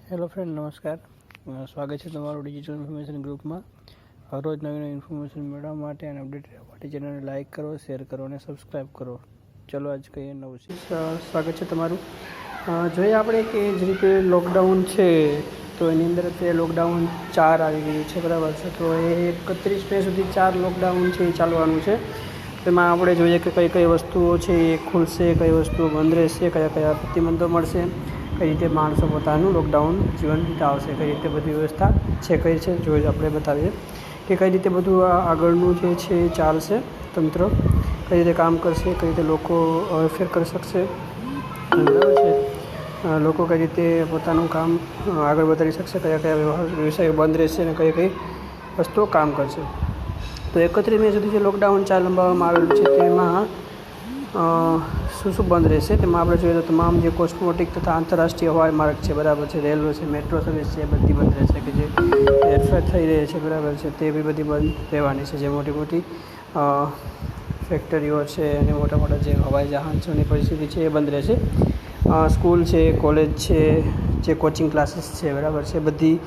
Hello friend, નમસ્કાર. સ્વાગત છે તમારું ડિજિટલ ઇન્ફોર્મેશન ગ્રુપમાં. રોજ નવી નવી ઇન્ફોર્મેશન મેળવવા માટે અને અપડેટ રહેવા માટે ચેનલને લાઇક કરો, શેર કરો અને સબસ્ક્રાઈબ કરો. ચલો આજ કહીએ નવું છે. સ્વાગત છે તમારું. જોઈએ આપણે કે જે રીતે લોકડાઉન છે તો એની અંદર અત્યારે લોકડાઉન 4 આવી ગયું છે, બરાબર છે. તો એ 31 મે સુધી 4 લોકડાઉન છે એ ચાલવાનું છે. તેમાં આપણે જોઈએ કે કઈ કઈ વસ્તુઓ છે એ ખુલશે, કઈ વસ્તુઓ બંધ રહેશે, કયા કયા પ્રતિબંધો મળશે, કઈ રીતે માણસો પોતાનું લોકડાઉન જીવન વિતાવશે, કઈ રીતે બધી વ્યવસ્થા છે કઈ છે જોઈ આપણે બતાવીએ કે કઈ રીતે બધું આગળનું જે છે એ ચાલશે, તંત્ર કઈ રીતે કામ કરશે, કઈ રીતે લોકો અવેર કરી શકશે, બરાબર છે. લોકો કઈ રીતે પોતાનું કામ આગળ વધારી શકશે, કયા કયા વ્યવસાયો બંધ રહેશે અને કઈ કઈ વસ્તુઓ કામ કરશે. તો 31 મે સુધી જે લોકડાઉન લંબાવવામાં આવેલું છે તેમાં શું શું બંધ રહેશે તેમાં આપણે જોઈએ તો તમામ જે કોસ્મોટિક તથા આંતરરાષ્ટ્રીય હવાઈ માર્ગ છે, બરાબર છે, રેલવે છે, મેટ્રો સર્વિસ છે, એ બધી બંધ રહેશે કે જે હેરફેર થઈ રહી છે, બરાબર છે, તે બી બધી બંધ રહેવાની છે. જે મોટી મોટી ફેક્ટરીઓ છે અને મોટા મોટા જે હવાઈ જહાજોની પરિસ્થિતિ છે એ બંધ રહેશે. સ્કૂલ છે, કોલેજ છે, જે કોચિંગ ક્લાસીસ છે, બરાબર છે, બધી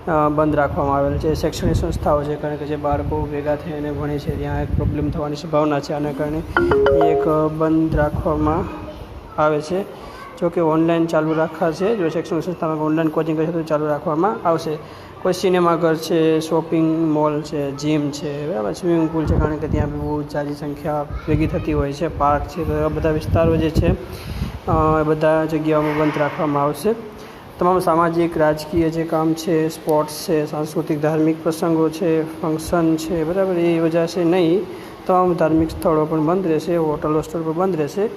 બંધ રાખવામાં આવેલ છે. શૈક્ષણિક સંસ્થાઓ છે, કારણ કે જે બાળકો ભેગા થઈને ભણે છે ત્યાં એક પ્રોબ્લેમ થવાની સંભાવના છે, આના કારણે એક બંધ રાખવામાં આવે છે. જો કે ઓનલાઈન ચાલુ રાખાશે, જો શૈક્ષણિક સંસ્થામાં ઓનલાઈન કોચિંગ કરશે તો ચાલુ રાખવામાં આવશે. કોઈ સિનેમાઘર છે, શોપિંગ મોલ છે, જીમ છે, બરાબર, સ્વિમિંગ પુલ છે, કારણ કે ત્યાં બી બહુ સારી સંખ્યા ભેગી થતી હોય છે, પાર્ક છે, તો એવા બધા વિસ્તારો જે છે એ બધા જગ્યાઓમાં બંધ રાખવામાં આવશે. તમામ સામાજિક રાજકીય જે કામ છે, સ્પોર્ટ્સ છે, સાંસ્કૃતિક ધાર્મિક પ્રસંગો છે, ફંક્શન છે, બરાબર, એ યોજાશે નહીં. તમામ ધાર્મિક સ્થળો પણ બંધ રહેશે, હોટલ હોસ્ટેલ પણ બંધ રહેશે.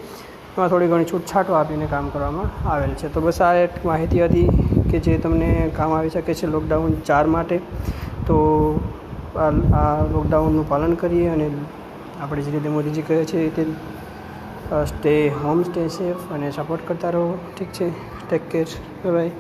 એમાં થોડી ઘણી છૂટછાટો આપીને કામ કરવામાં આવેલ છે. તો બસ આ એક માહિતી હતી કે જે તમને કામ આવી શકે છે લોકડાઉન 4 માટે. તો આ લોકડાઉનનું પાલન કરીએ અને આપણે જે રીતે મોદીજી કહે છે એ રીતે સ્ટે હોમ, સ્ટે સેફ અને સપોર્ટ કરતા રહો. ઠીક છે, ટેક કેર, બાય બાય.